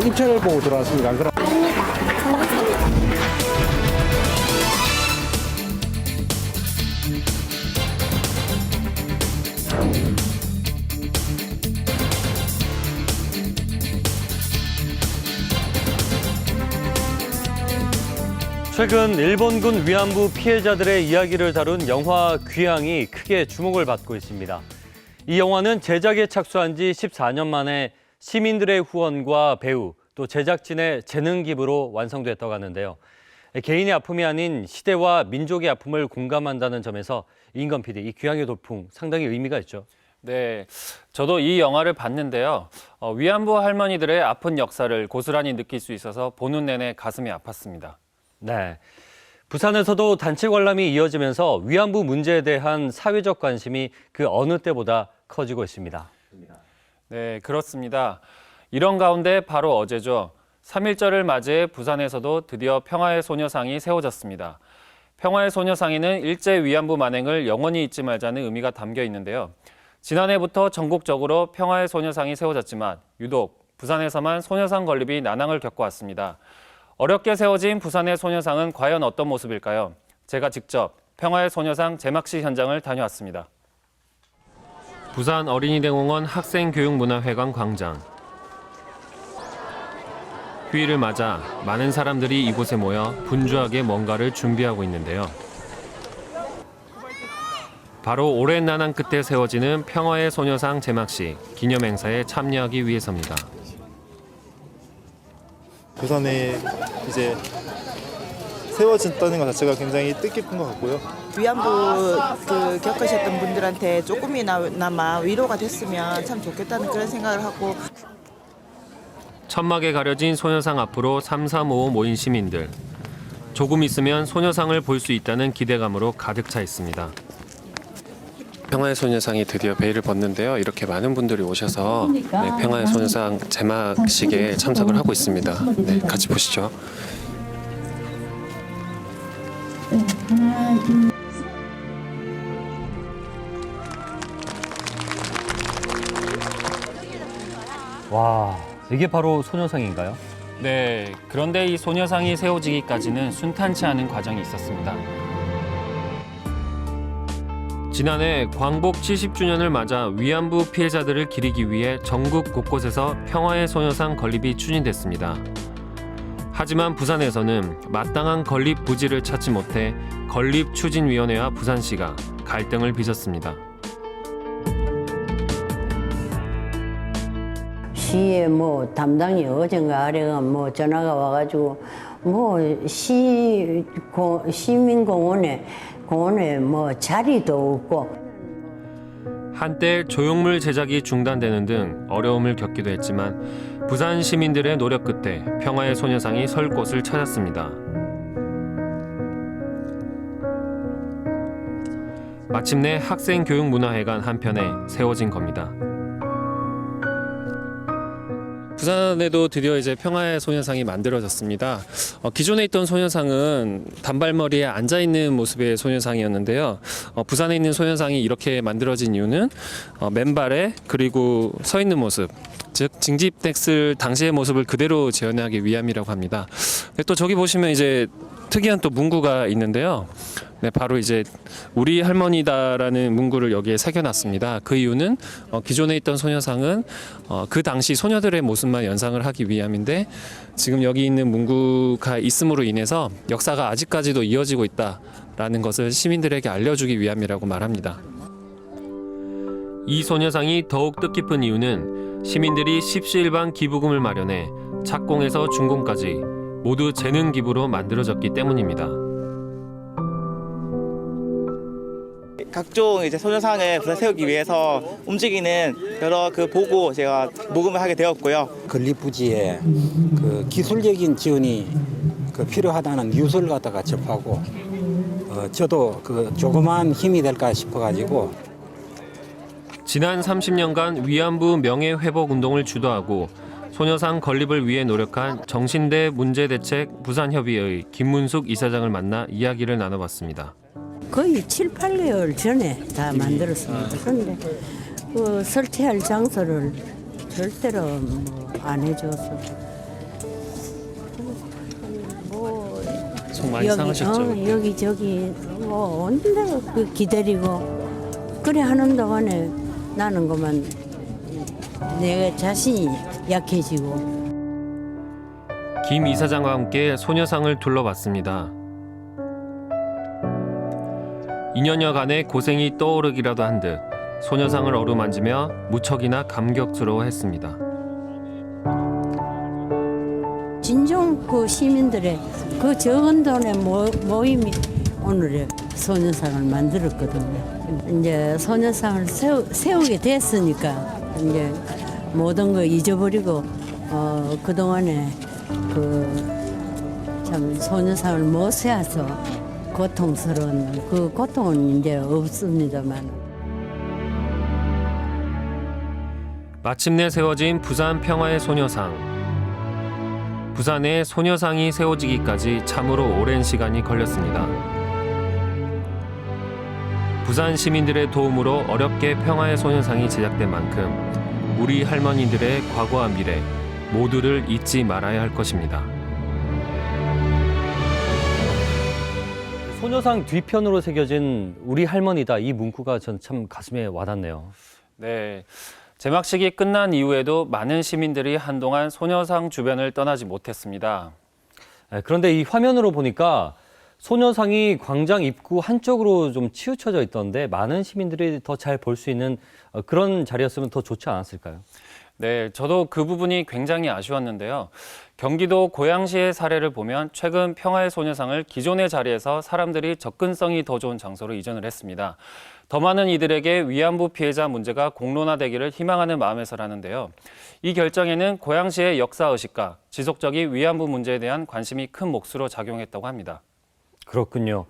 인천을 보고 들어왔습니다. 안 그럼 최근 일본군 위안부 피해자들의 이야기를 다룬 영화 귀향이 크게 주목을 받고 있습니다. 이 영화는 제작에 착수한 지 14년 만에 시민들의 후원과 배우, 또 제작진의 재능 기부로 완성됐다고 하는데요. 개인의 아픔이 아닌 시대와 민족의 아픔을 공감한다는 점에서 이인건 PD, 이 귀향의 돌풍 상당히 의미가 있죠. 네, 저도 이 영화를 봤는데요. 위안부 할머니들의 아픈 역사를 고스란히 느낄 수 있어서 보는 내내 가슴이 아팠습니다. 네. 부산에서도 단체 관람이 이어지면서 위안부 문제에 대한 사회적 관심이 그 어느 때보다 커지고 있습니다. 네, 그렇습니다. 이런 가운데 바로 어제죠. 3.1절을 맞이해 부산에서도 드디어 평화의 소녀상이 세워졌습니다. 평화의 소녀상에는 일제 위안부 만행을 영원히 잊지 말자는 의미가 담겨 있는데요. 지난해부터 전국적으로 평화의 소녀상이 세워졌지만 유독 부산에서만 소녀상 건립이 난항을 겪어왔습니다. 어렵게 세워진 부산의 소녀상은 과연 어떤 모습일까요? 제가 직접 평화의 소녀상 제막식 현장을 다녀왔습니다. 부산 어린이대공원 학생교육문화회관 광장. 휴일을 맞아 많은 사람들이 이곳에 모여 분주하게 뭔가를 준비하고 있는데요. 바로 오랜 난항 끝에 세워지는 평화의 소녀상 제막식 기념 행사에 참여하기 위해서입니다. 부산에 이제 세워진다는 것 자체가 굉장히 뜻깊은 것 같고요. 위안부 겪으셨던 분들한테 조금이나마 위로가 됐으면 참 좋겠다는 그런 생각을 하고. 천막에 가려진 소녀상 앞으로 3-4-5 모인 시민들. 조금 있으면 소녀상을 볼 수 있다는 기대감으로 가득 차 있습니다. 평화의 소녀상이 드디어 베일을 벗는데요. 이렇게 많은 분들이 오셔서 평화의 소녀상 제막식에 참석을 하고 있습니다. 네, 같이 보시죠. 와, 이게 바로 소녀상인가요? 네, 그런데 이 소녀상이 세워지기까지는 순탄치 않은 과정이 있었습니다. 지난해 광복 70주년을 맞아 위안부 피해자들을 기리기 위해 전국 곳곳에서 평화의 소녀상 건립이 추진됐습니다. 하지만 부산에서는 마땅한 건립 부지를 찾지 못해 건립추진위원회와 부산시가 갈등을 빚었습니다. 시에 담당이 어젠가 아래가 전화가 와가지고 시민공원에 자리도 없고. 한때 조형물 제작이 중단되는 등 어려움을 겪기도 했지만 부산 시민들의 노력 끝에 평화의 소녀상이 설 곳을 찾았습니다. 마침내 학생교육문화회관 한편에 세워진 겁니다. 부산에도 드디어 이제 평화의 소녀상이 만들어졌습니다. 기존에 있던 소녀상은 단발머리에 앉아있는 모습의 소녀상이었는데요. 부산에 있는 소녀상이 이렇게 만들어진 이유는 맨발에 그리고 서 있는 모습, 즉 징집됐을 당시의 모습을 그대로 재현하기 위함이라고 합니다. 또 저기 보시면 이제 특이한 또 문구가 있는데요. 네, 바로 이제 우리 할머니다라는 문구를 여기에 새겨놨습니다. 그 이유는 기존에 있던 소녀상은 그 당시 소녀들의 모습만 연상을 하기 위함인데 지금 여기 있는 문구가 있음으로 인해서 역사가 아직까지도 이어지고 있다라는 것을 시민들에게 알려주기 위함이라고 말합니다. 이 소녀상이 더욱 뜻깊은 이유는 시민들이 십시일반 기부금을 마련해 착공에서 준공까지 모두 재능 기부로 만들어졌기 때문입니다. 각종 이제 소녀상을 세우기 위해서 움직이는 여러 보고 제가 모금을 하게 되었고요. 건립 부지에 기술적인 지원이 필요하다는 뉴스를 갖다가 접하고 저도 조그만 힘이 될까 싶어가지고. 지난 30년간 위안부 명예회복 운동을 주도하고 소녀상 건립을 위해 노력한 정신대 문제대책 부산협의회의 김문숙 이사장을 만나 이야기를 나눠봤습니다. 거의 7, 8개월 전에 다 만들었습니다. 그런데 설치할 장소를 절대로 안 해줘서 속 많이 상하셨죠? 여기저기 뭐 온데고 그 기다리고 그래 하는 동안에 나는 그만 내 자신이 약해지고. 김 이사장과 함께 소녀상을 둘러봤습니다. 2년여간의 고생이 떠오르기라도 한 듯 소녀상을 어루만지며 무척이나 감격스러워했습니다. 진정 그 시민들의 그 적은 돈의 모임이 오늘의 소녀상을 만들었거든요. 이제 소녀상을 세우게 됐으니까 이제 모든 거 잊어버리고 그동안에 참 소녀상을 못 세워서 고통스러운 그 고통은 이제 없습니다만. 마침내 세워진 부산 평화의 소녀상. 부산에 소녀상이 세워지기까지 참으로 오랜 시간이 걸렸습니다. 부산 시민들의 도움으로 어렵게 평화의 소녀상이 제작된 만큼 우리 할머니들의 과거와 미래 모두를 잊지 말아야 할 것입니다. 소녀상 뒤편으로 새겨진 우리 할머니다 이 문구가 전 참 가슴에 와닿네요. 네. 제막식이 끝난 이후에도 많은 시민들이 한동안 소녀상 주변을 떠나지 못했습니다. 그런데 이 화면으로 보니까 소녀상이 광장 입구 한쪽으로 좀 치우쳐져 있던데 많은 시민들이 더 잘 볼 수 있는 그런 자리였으면 더 좋지 않았을까요? 네, 저도 그 부분이 굉장히 아쉬웠는데요. 경기도 고양시의 사례를 보면 최근 평화의 소녀상을 기존의 자리에서 사람들이 접근성이 더 좋은 장소로 이전을 했습니다. 더 많은 이들에게 위안부 피해자 문제가 공론화되기를 희망하는 마음에서라는데요. 이 결정에는 고양시의 역사의식과 지속적인 위안부 문제에 대한 관심이 큰 몫으로 작용했다고 합니다. 그렇군요.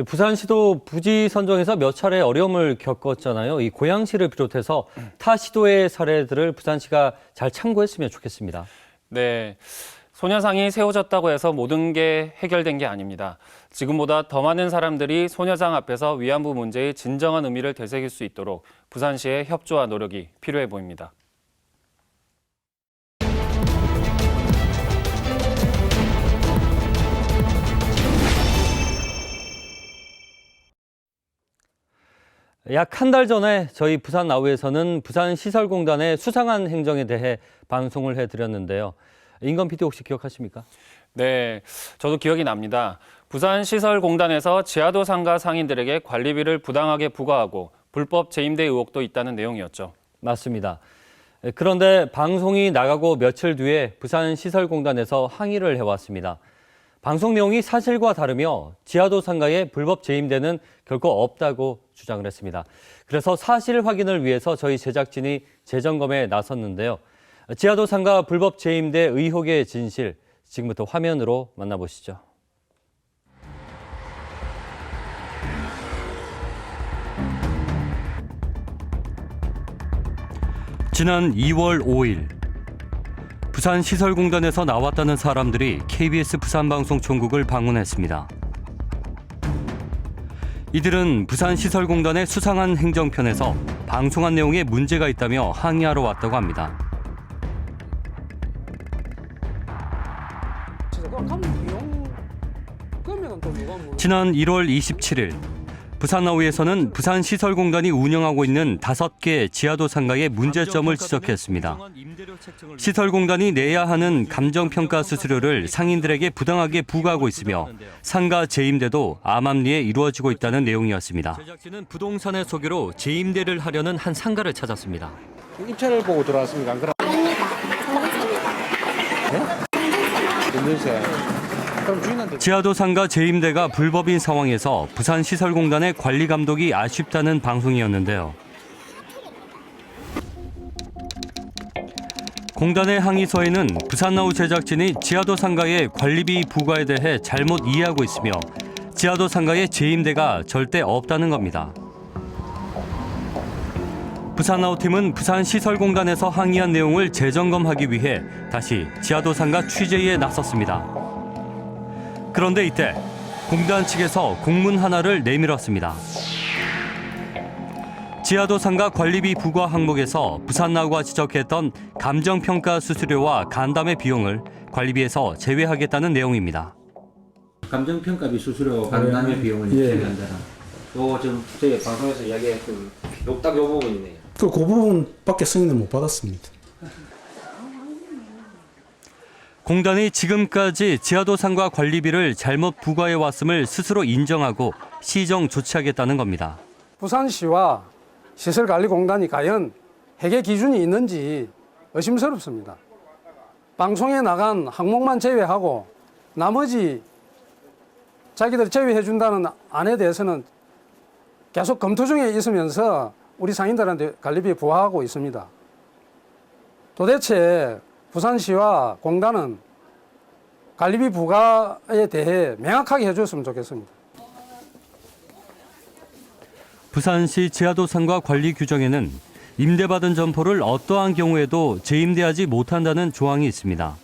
부산시도 부지 선정에서 몇 차례 어려움을 겪었잖아요. 이 고양시를 비롯해서 타 시도의 사례들을 부산시가 잘 참고했으면 좋겠습니다. 네, 소녀상이 세워졌다고 해서 모든 게 해결된 게 아닙니다. 지금보다 더 많은 사람들이 소녀상 앞에서 위안부 문제의 진정한 의미를 되새길 수 있도록 부산시의 협조와 노력이 필요해 보입니다. 약 한 달 전에 저희 부산나우에서는 부산시설공단의 수상한 행정에 대해 방송을 해드렸는데요. 인건 PD 혹시 기억하십니까? 네, 저도 기억이 납니다. 부산시설공단에서 지하도 상가 상인들에게 관리비를 부당하게 부과하고 불법 재임대 의혹도 있다는 내용이었죠. 맞습니다. 그런데 방송이 나가고 며칠 뒤에 부산시설공단에서 항의를 해왔습니다. 방송 내용이 사실과 다르며 지하도 상가에 불법 재임대는 결코 없다고 주장을 했습니다. 그래서 사실 확인을 위해서 저희 제작진이 재점검에 나섰는데요. 지하도 상가 불법 재임대 의혹의 진실, 지금부터 화면으로 만나보시죠. 지난 2월 5일 부산시설공단에서 나왔다는 사람들이 KBS 부산방송총국을 방문했습니다. 이들은 부산시설공단의 수상한 행정편에서 방송한 내용에 문제가 있다며 항의하러 왔다고 합니다. 지난 1월 27일 부산나우에서는 부산시설공단이 운영하고 있는 5개 지하도 상가의 문제점을 지적했습니다. 시설공단이 내야 하는 감정평가 수수료를 상인들에게 부당하게 부과하고 있으며 상가 재임대도 암암리에 이루어지고 있다는 내용이었습니다. 제작진은 부동산의 소개로 재임대를 하려는 한 상가를 찾았습니다. 입찰을 보고 들어왔습니까? 그럼 지하도 상가 재임대가 불법인 상황에서 부산시설공단의 관리 감독이 아쉽다는 방송이었는데요. 공단의 항의서에는 부산나우 제작진이 지하도 상가의 관리비 부과에 대해 잘못 이해하고 있으며 지하도 상가의 재임대가 절대 없다는 겁니다. 부산나우 팀은 부산시설공단에서 항의한 내용을 재점검하기 위해 다시 지하도 상가 취재에 나섰습니다. 그런데 이때 공단 측에서 공문 하나를 내밀었습니다. 지하도 상가 관리비 부과 항목에서 부산나우가 지적했던 감정평가 수수료와 간담회 비용을 관리비에서 제외하겠다는 내용입니다. 감정평가비 수수료 반납의 비용을 처리한다는 요좀 저희 방송에서 이야기했던 딱 요 부분이네요. 그 부분밖에 승인을 못 받았습니다. 공단이 지금까지 지하도상과 관리비를 잘못 부과해 왔음을 스스로 인정하고 시정 조치하겠다는 겁니다. 부산시와 시설관리공단이 과연 회계 기준이 있는지 의심스럽습니다. 방송에 나간 항목만 제외하고 나머지 자기들 제외해 준다는 안에 대해서는 계속 검토 중에 있으면서 우리 상인들한테 관리비 부과하고 있습니다. 도대체 부산시와 공단은 관리비 부과에 대해 명확하게 해줬으면 좋겠습니다. 부산시 지하도상과 관리 규정에는 임대받은 점포를 어떠한 경우에도 재임대하지 못한다는 조항이 있습니다.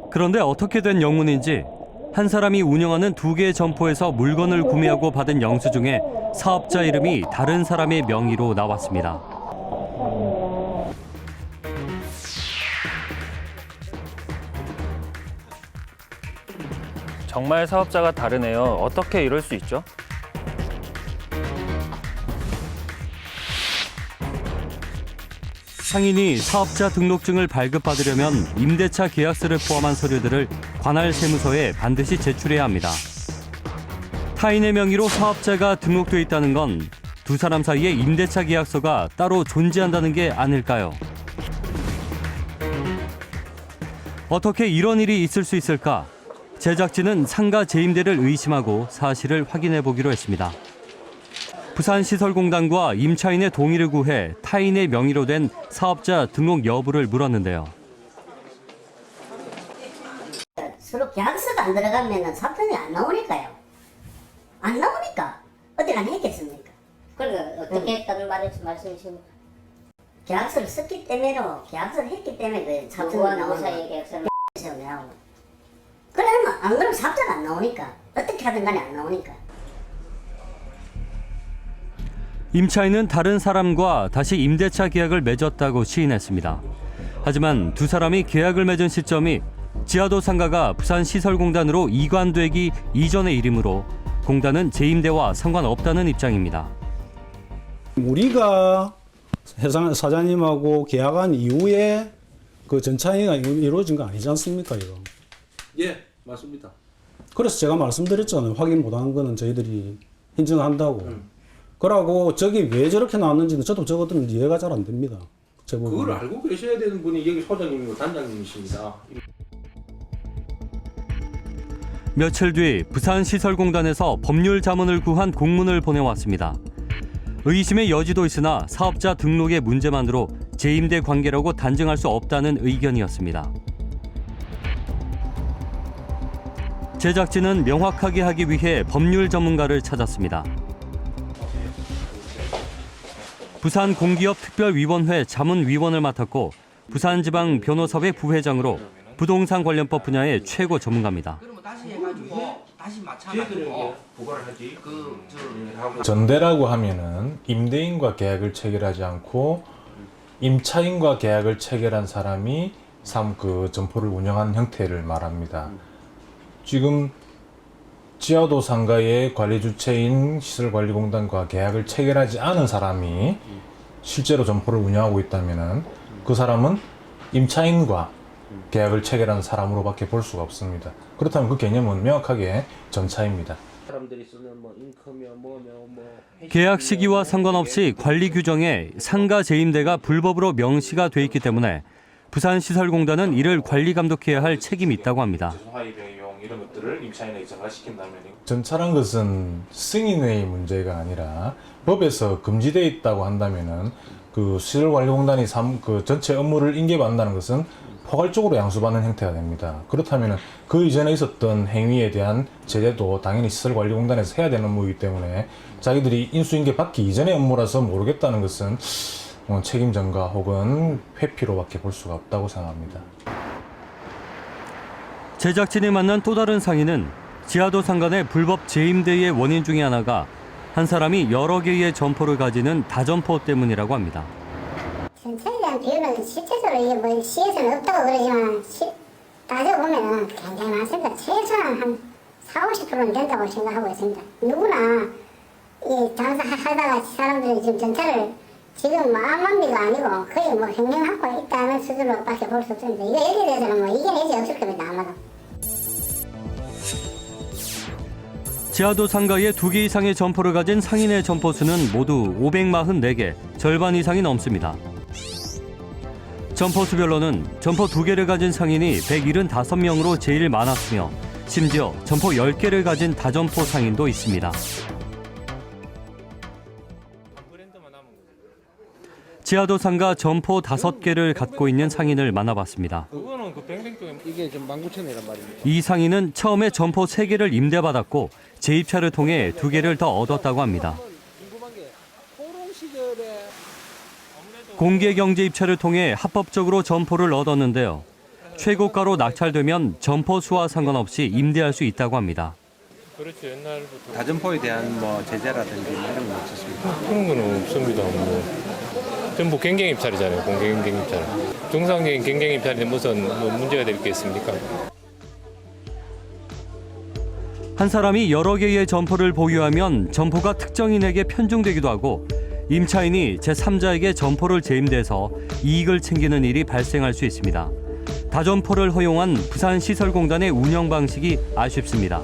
그런데 어떻게 된 영문인지 한 사람이 운영하는 2개의 점포에서 물건을 구매하고 받은 영수증에 사업자 이름이 다른 사람의 명의로 나왔습니다. 정말 사업자가 다르네요. 어떻게 이럴 수 있죠? 상인이 사업자 등록증을 발급받으려면 임대차 계약서를 포함한 서류들을 관할 세무서에 반드시 제출해야 합니다. 타인의 명의로 사업자가 등록돼 있다는 건 두 사람 사이에 임대차 계약서가 따로 존재한다는 게 아닐까요? 어떻게 이런 일이 있을 수 있을까? 제작진은 상가 재임대를 의심하고 사실을 확인해 보기로 했습니다. 부산시설공단과 임차인의 동의를 구해 타인의 명의로 된 사업자 등록 여부를 물었는데요. 서로 계약서가 안 들어가면 사건이 안 나오니까요. 안 나오니까 어디가 안 했겠습니까? 그러니까 어떻게 했다는 말씀이십니까? 계약서를 썼기 때문에로 계약서를 했기 때문에 그 사업자가 나온 사이에 계약서를 나오고 그러면 안 그러면 사업자가 안 나오니까 어떻게 하든 간에 안 나오니까. 임차인은 다른 사람과 다시 임대차 계약을 맺었다고 시인했습니다. 하지만 두 사람이 계약을 맺은 시점이 지하도 상가가 부산시설공단으로 이관되기 이전의 일이므로 공단은 재임대와 상관없다는 입장입니다. 우리가 회사 사장님하고 계약한 이후에 그 전차행위가 이루어진 거 아니지 않습니까, 이거? 예, 맞습니다. 그래서 제가 말씀드렸잖아요. 확인 못한 거는 저희들이 인정한다고. 그러고 저기 왜 저렇게 나왔는지는 저도 저것들은 이해가 잘 안 됩니다. 그걸 알고 계셔야 되는 분이 여기 소장님이고 단장님이십니다. 며칠 뒤 부산시설공단에서 법률 자문을 구한 공문을 보내왔습니다. 의심의 여지도 있으나 사업자 등록의 문제만으로 재임대 관계라고 단정할 수 없다는 의견이었습니다. 제작진은 명확하게 하기 위해 법률 전문가를 찾았습니다. 부산공기업특별위원회 자문위원을 맡았고 부산지방변호사회 부회장으로 부동산 관련법 분야의 최고 전문가입니다. 전대라고 하면은 임대인과 계약을 체결하지 않고 임차인과 계약을 체결한 사람이 그 점포를 운영하는 형태를 말합니다. 지금 지하도 상가의 관리 주체인 시설관리공단과 계약을 체결하지 않은 사람이 실제로 점포를 운영하고 있다면은 그 사람은 임차인과 계약을 체결한 사람으로밖에 볼 수가 없습니다. 그렇다면 그 개념은 명확하게 전차입니다. 계약 시기와 상관없이 관리 규정에 상가 재임대가 불법으로 명시가 돼 있기 때문에 부산시설공단은 이를 관리 감독해야 할 책임이 있다고 합니다. 이런 것들을 임차인에게 전가시킨다면 전차란 것은 승인의 문제가 아니라 법에서 금지되어 있다고 한다면은 그 시설관리공단이 그 전체 업무를 인계받는다는 것은 포괄적으로 양수받는 형태가 됩니다. 그렇다면 그 이전에 있었던 행위에 대한 제재도 당연히 시설관리공단에서 해야 되는 업무이기 때문에 자기들이 인수인계 받기 이전의 업무라서 모르겠다는 것은 책임 전가 혹은 회피로밖에 볼 수가 없다고 생각합니다. 제작진이 만난 또 다른 상인은 지하도 상간의 불법 재임대의 원인 중에 하나가 한 사람이 여러 개의 점포를 가지는 다점포 때문이라고 합니다. 전체에 대한 비율은 실제적으로 이게 뭐 시에서는 없다고 그러지만 따져보면은 굉장히 많습니다. 최소한 한 40~50%는 된다고 생각하고 있습니다. 누구나 이 장사하다가 사람들이 지금 전체를 지금 만만비가 아니고 거의 뭐 횡령하고 있다는 수준으로밖에 볼 수 없습니다. 이거 여기에 대해서는 뭐 이겨내지 없을 겁니다. 아마도. 지하도 상가에 2개 이상의 점포를 가진 상인의 점포 수는 모두 544개, 절반 이상이 넘습니다. 점포 수별로는 점포 2개를 가진 상인이 175명으로 제일 많았으며 심지어 점포 10개를 가진 다점포 상인도 있습니다. 지하도 상가 점포 5개를 갖고 있는 상인을 만나봤습니다. 그거는 그 뱅뱅 쪽에 이게 지금 19,000원이란 말입니다. 이 상인은 처음에 점포 3개를 임대받았고 재입차를 통해 2개를 더 얻었다고 합니다. 공개경제 입찰을 통해 합법적으로 점포를 얻었는데요. 최고가로 낙찰되면 점포 수와 상관없이 임대할 수 있다고 합니다. 그렇죠. 옛날부터 다점포에 대한 뭐 제재라든지 이런 건 없었습니까? 그런 건 없습니다. 전부 경쟁 입찰이잖아요. 공개 경쟁 입찰. 정상적인 경쟁 입찰인데 무슨 문제가 될 게 있습니까? 한 사람이 여러 개의 점포를 보유하면 점포가 특정인에게 편중되기도 하고 임차인이 제3자에게 점포를 재임대해서 이익을 챙기는 일이 발생할 수 있습니다. 다점포를 허용한 부산시설공단의 운영 방식이 아쉽습니다.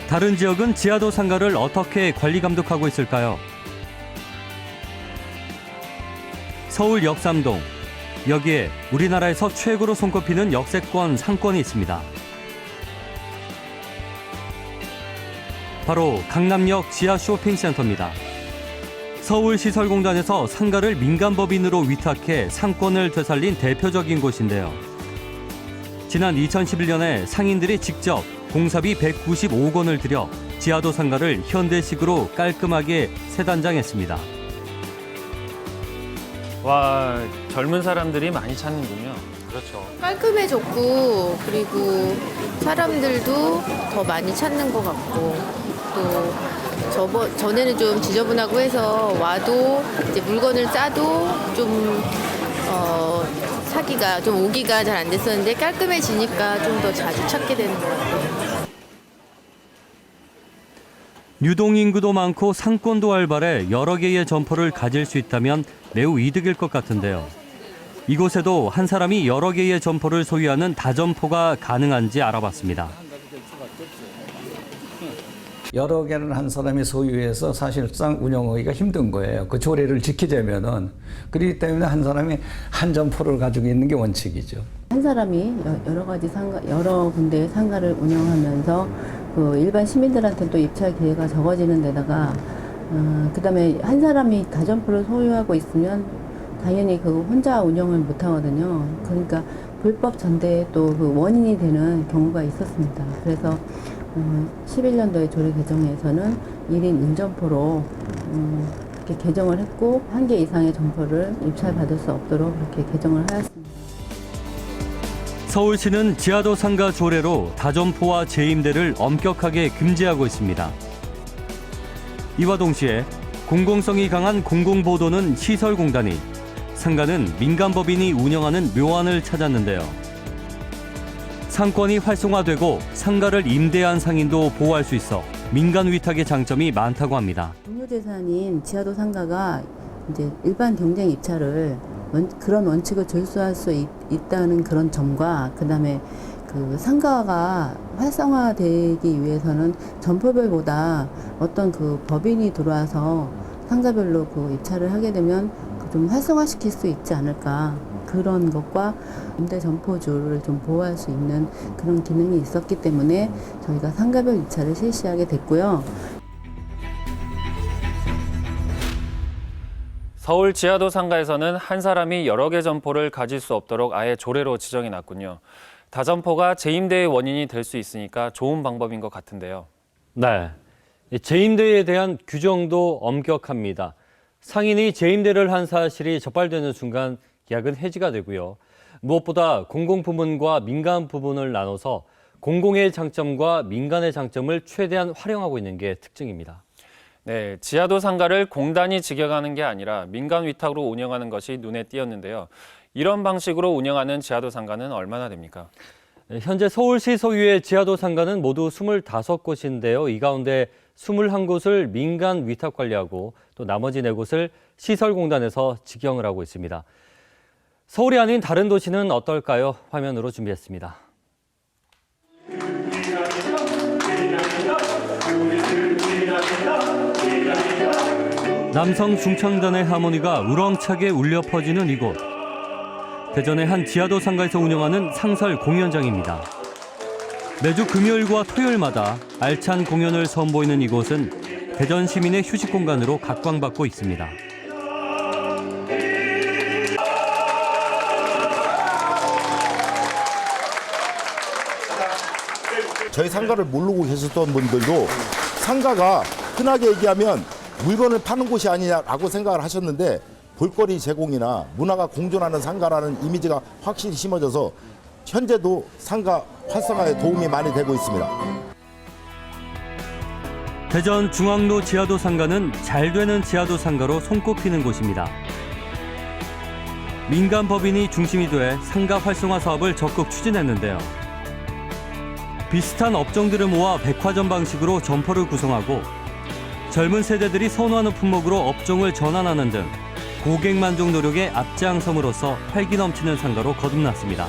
다른 지역은 지하도 상가를 어떻게 관리 감독하고 있을까요? 서울 역삼동. 여기에 우리나라에서 최고로 손꼽히는 역세권 상권이 있습니다. 바로 강남역 지하 쇼핑센터입니다. 서울시설공단에서 상가를 민간법인으로 위탁해 상권을 되살린 대표적인 곳인데요. 지난 2011년에 상인들이 직접 공사비 195억 원을 들여 지하도 상가를 현대식으로 깔끔하게 새단장했습니다. 와, 젊은 사람들이 많이 찾는군요. 그렇죠. 깔끔해졌고 그리고 사람들도 더 많이 찾는 것 같고 또 전에는 좀 지저분하고 해서 와도 이제 물건을 싸도 좀 사기가 좀 오기가 잘 안 됐었는데 깔끔해지니까 좀 더 자주 찾게 되는 것 같아요. 유동인구도 많고 상권도 활발해 여러 개의 점포를 가질 수 있다면 매우 이득일 것 같은데요. 이곳에도 한 사람이 여러 개의 점포를 소유하는 다점포가 가능한지 알아봤습니다. 여러 개를 한 사람이 소유해서 사실상 운영하기가 힘든 거예요. 그 조례를 지키자면은. 그렇기 때문에 한 사람이 한 점포를 가지고 있는 게 원칙이죠. 한 사람이 여러 가지 여러 군데의 상가를 운영하면서 그 일반 시민들한테 또 입찰 기회가 적어지는 데다가 그다음에 한 사람이 다점포를 소유하고 있으면 당연히 그 혼자 운영을 못 하거든요. 그러니까 불법 전대에 또 그 원인이 되는 경우가 있었습니다. 그래서 11년도에 조례 개정에서는 1인 1점포로 이렇게 개정을 했고 1개 이상의 점포를 입찰받을 수 없도록 그렇게 개정을 하였습니다. 서울시는 지하도 상가 조례로 다점포와 재임대를 엄격하게 금지하고 있습니다. 이와 동시에 공공성이 강한 공공보도는 시설공단이, 상가는 민간법인이 운영하는 묘안을 찾았는데요. 상권이 활성화되고 상가를 임대한 상인도 보호할 수 있어 민간 위탁의 장점이 많다고 합니다. 공유재산인 지하도 상가가 이제 일반 경쟁 입찰을 그런 원칙을 준수할 수 있다는 그런 점과 그다음에 그 상가가 활성화되기 위해서는 점포별보다 어떤 그 법인이 들어와서 상가별로 그 입찰을 하게 되면 좀 활성화시킬 수 있지 않을까. 그런 것과 임대 점포주를 좀 보호할 수 있는 그런 기능이 있었기 때문에 저희가 상가별 입찰을 실시하게 됐고요. 서울 지하도 상가에서는 한 사람이 여러 개 점포를 가질 수 없도록 아예 조례로 지정해 놨군요. 다점포가 재임대의 원인이 될 수 있으니까 좋은 방법인 것 같은데요. 네, 재임대에 대한 규정도 엄격합니다. 상인이 재임대를 한 사실이 적발되는 순간 계약은 해지가 되고요. 무엇보다 공공부문과 민간 부문을 나눠서 공공의 장점과 민간의 장점을 최대한 활용하고 있는 게 특징입니다. 네, 지하도 상가를 공단이 직영하는 게 아니라 민간 위탁으로 운영하는 것이 눈에 띄었는데요. 이런 방식으로 운영하는 지하도 상가는 얼마나 됩니까? 현재 서울시 소유의 지하도 상가는 모두 25곳인데요. 이 가운데 21곳을 민간 위탁 관리하고 또 나머지 4곳을 시설공단에서 직영을 하고 있습니다. 서울이 아닌 다른 도시는 어떨까요? 화면으로 준비했습니다. 남성 중창단의 하모니가 우렁차게 울려 퍼지는 이곳. 대전의 한 지하도 상가에서 운영하는 상설 공연장입니다. 매주 금요일과 토요일마다 알찬 공연을 선보이는 이곳은 대전 시민의 휴식 공간으로 각광받고 있습니다. 저희 상가를 모르고 계셨던 분들도 상가가 흔하게 얘기하면 물건을 파는 곳이 아니냐라고 생각을 하셨는데 볼거리 제공이나 문화가 공존하는 상가라는 이미지가 확실히 심어져서 현재도 상가 활성화에 도움이 많이 되고 있습니다. 대전 중앙로 지하도 상가는 잘 되는 지하도 상가로 손꼽히는 곳입니다. 민간 법인이 중심이 돼 상가 활성화 사업을 적극 추진했는데요. 비슷한 업종들을 모아 백화점 방식으로 점포를 구성하고 젊은 세대들이 선호하는 품목으로 업종을 전환하는 등 고객 만족 노력에 앞장섬으로써 활기 넘치는 상가로 거듭났습니다.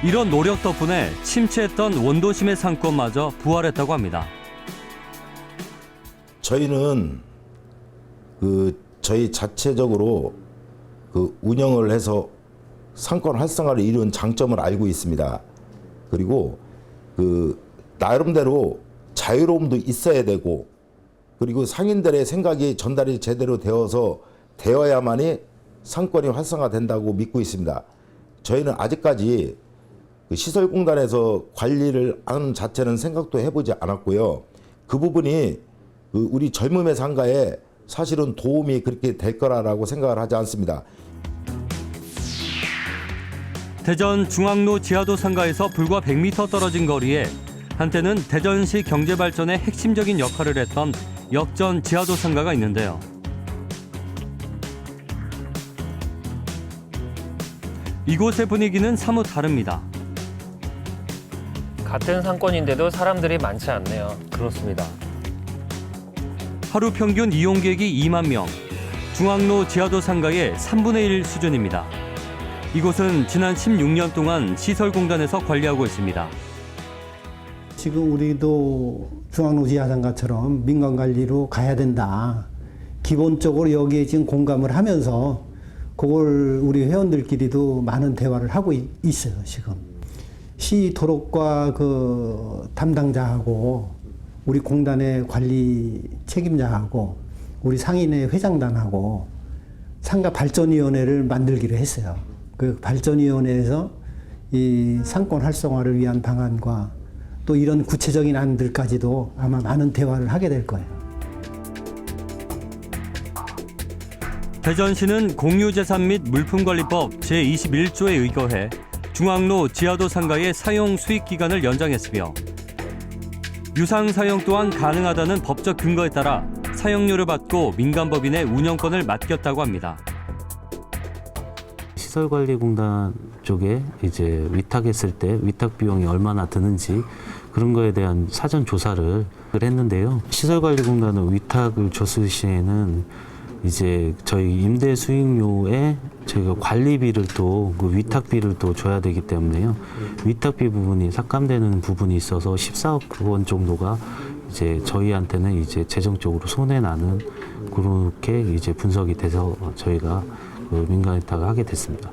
이런 노력 덕분에 침체했던 원도심의 상권마저 부활했다고 합니다. 저희는 저희 자체적으로 운영을 해서 상권 활성화를 이룬 장점을 알고 있습니다. 그리고 나름대로 자유로움도 있어야 되고, 그리고 상인들의 생각이 전달이 제대로 되어야만이 상권이 활성화된다고 믿고 있습니다. 저희는 아직까지 시설공단에서 관리를 하는 자체는 생각도 해보지 않았고요. 그 부분이 우리 젊음의 상가에 사실은 도움이 그렇게 될 거라고 생각을 하지 않습니다. 대전 중앙로 지하도 상가에서 불과 100m 떨어진 거리에 한때는 대전시 경제발전의 핵심적인 역할을 했던 역전 지하도 상가가 있는데요. 이곳의 분위기는 사뭇 다릅니다. 같은 상권인데도 사람들이 많지 않네요. 그렇습니다. 하루 평균 이용객이 2만 명, 중앙로 지하도 상가의 3분의 1 수준입니다. 이곳은 지난 16년 동안 시설공단에서 관리하고 있습니다. 지금 우리도 중앙로 지하상가처럼 민간관리로 가야 된다. 기본적으로 여기에 지금 공감을 하면서 그걸 우리 회원들끼리도 많은 대화를 하고 있어요, 지금. 시 토록과 담당자하고 우리 공단의 관리 책임자하고 우리 상인의 회장단하고 상가 발전위원회를 만들기로 했어요. 그 발전위원회에서 이 상권 활성화를 위한 방안과 또 이런 구체적인 안들까지도 아마 많은 대화를 하게 될 거예요. 대전시는 공유재산 및 물품관리법 제21조에 의거해 중앙로 지하도 상가의 사용 수익 기간을 연장했으며 유상 사용 또한 가능하다는 법적 근거에 따라 사용료를 받고 민간법인의 운영권을 맡겼다고 합니다. 시설관리공단 쪽에 이제 위탁했을 때 위탁 비용이 얼마나 드는지 그런 거에 대한 사전 조사를 했는데요. 시설관리공단은 위탁을 줬을 시에는 이제 저희 임대 수익료에 저희가 관리비를 또 그 위탁비를 또 줘야 되기 때문에요. 위탁비 부분이 삭감되는 부분이 있어서 14억 원 정도가 이제 저희한테는 이제 재정적으로 손해 나는 그렇게 이제 분석이 돼서 저희가 민간 위탁을 하게 됐습니다.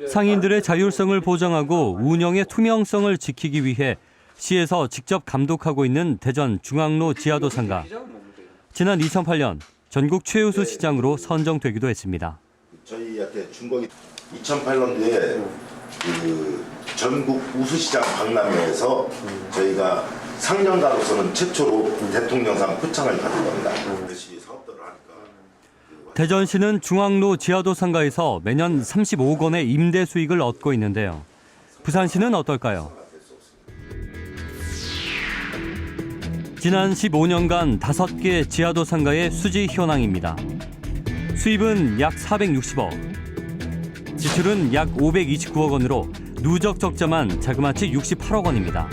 상인들의 자율성을 보장하고 운영의 투명성을 지키기 위해 시에서 직접 감독하고 있는 대전 중앙로 지하도 상가. 지난 2008년 전국 최우수 시장으로 선정되기도 했습니다. 저희한테 준 거기 2008년도에 전국 우수시장 박람회에서 저희가 상정가로서는 최초로 대통령상 표창을 받은 겁니다. 대전시는 중앙로 지하도 상가에서 매년 35억 원의 임대 수익을 얻고 있는데요. 부산시는 어떨까요? 지난 15년간 5개 지하도 상가의 수지 현황입니다. 수입은 약 460억, 지출은 약 529억 원으로 누적 적자만 자그마치 68억 원입니다.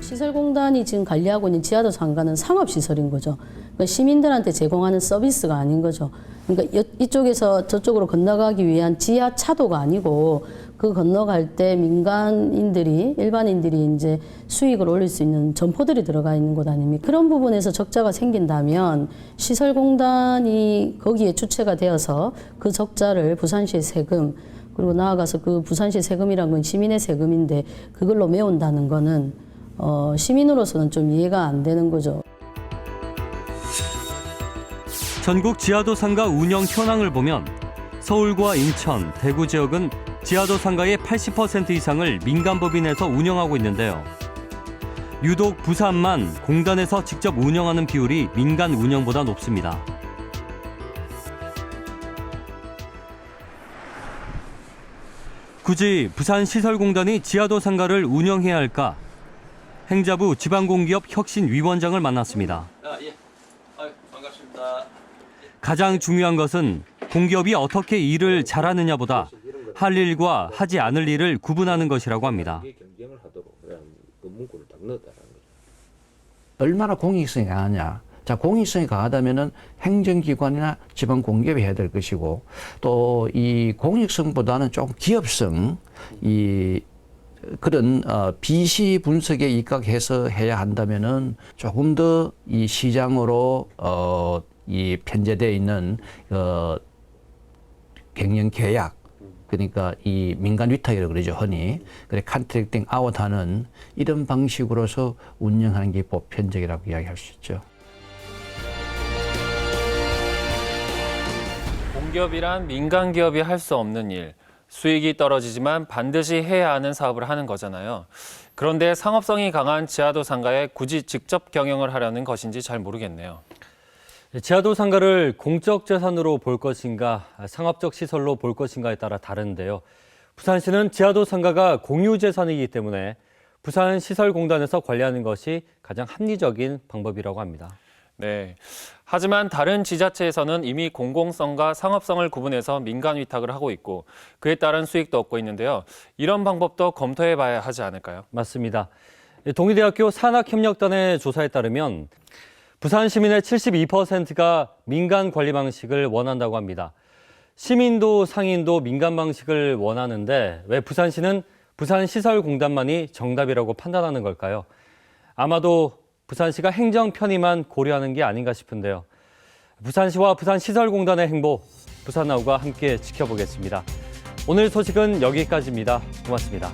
시설공단이 지금 관리하고 있는 지하도 상가는 상업시설인 거죠. 그러니까 시민들한테 제공하는 서비스가 아닌 거죠. 그러니까 이쪽에서 저쪽으로 건너가기 위한 지하차도가 아니고 그 건너갈 때 민간인들이, 일반인들이 이제 수익을 올릴 수 있는 점포들이 들어가 있는 곳 아닙니까? 그런 부분에서 적자가 생긴다면 시설공단이 거기에 주체가 되어서 그 적자를 부산시의 세금, 그리고 나아가서 그 부산시 세금이란 건 시민의 세금인데 그걸로 메운다는 거는 시민으로서는 좀 이해가 안 되는 거죠. 전국 지하도 상가 운영 현황을 보면 서울과 인천, 대구 지역은 지하도 상가의 80% 이상을 민간법인에서 운영하고 있는데요. 유독 부산만 공단에서 직접 운영하는 비율이 민간 운영보다 높습니다. 굳이 부산시설공단이 지하도 상가를 운영해야 할까? 행자부 지방공기업 혁신위원장을 만났습니다. 반갑습니다. 가장 중요한 것은 공기업이 어떻게 일을 잘하느냐보다 할 일과 하지 않을 일을 구분하는 것이라고 합니다. 얼마나 공익성이 강하냐. 자, 공익성이 강하다면은 행정기관이나 지방공기업이 해야 될 것이고, 또 이 공익성보다는 좀 기업성, 그런 비시 분석에 입각해서 해야 한다면은 조금 더 이 시장으로 이 편제되어 있는 경영 계약, 그러니까 이 민간 위탁이라고 그러죠, 흔히. 그래 컨트랙팅 아웃하는 이런 방식으로서 운영하는 게 보편적이라고 이야기할 수 있죠. 공기업이란 민간 기업이 할 수 없는 일, 수익이 떨어지지만 반드시 해야 하는 사업을 하는 거잖아요. 그런데 상업성이 강한 지하도 상가에 굳이 직접 경영을 하려는 것인지 잘 모르겠네요. 지하도 상가를 공적 재산으로 볼 것인가, 상업적 시설로 볼 것인가에 따라 다른데요. 부산시는 지하도 상가가 공유 재산이기 때문에 부산시설공단에서 관리하는 것이 가장 합리적인 방법이라고 합니다. 네. 하지만 다른 지자체에서는 이미 공공성과 상업성을 구분해서 민간 위탁을 하고 있고 그에 따른 수익도 얻고 있는데요. 이런 방법도 검토해 봐야 하지 않을까요? 맞습니다. 동의대학교 산학협력단의 조사에 따르면 부산 시민의 72%가 민간 관리 방식을 원한다고 합니다. 시민도 상인도 민간 방식을 원하는데 왜 부산시는 부산시설공단만이 정답이라고 판단하는 걸까요? 아마도 부산시가 행정 편의만 고려하는 게 아닌가 싶은데요. 부산시와 부산시설공단의 행보, 부산나우가 함께 지켜보겠습니다. 오늘 소식은 여기까지입니다. 고맙습니다.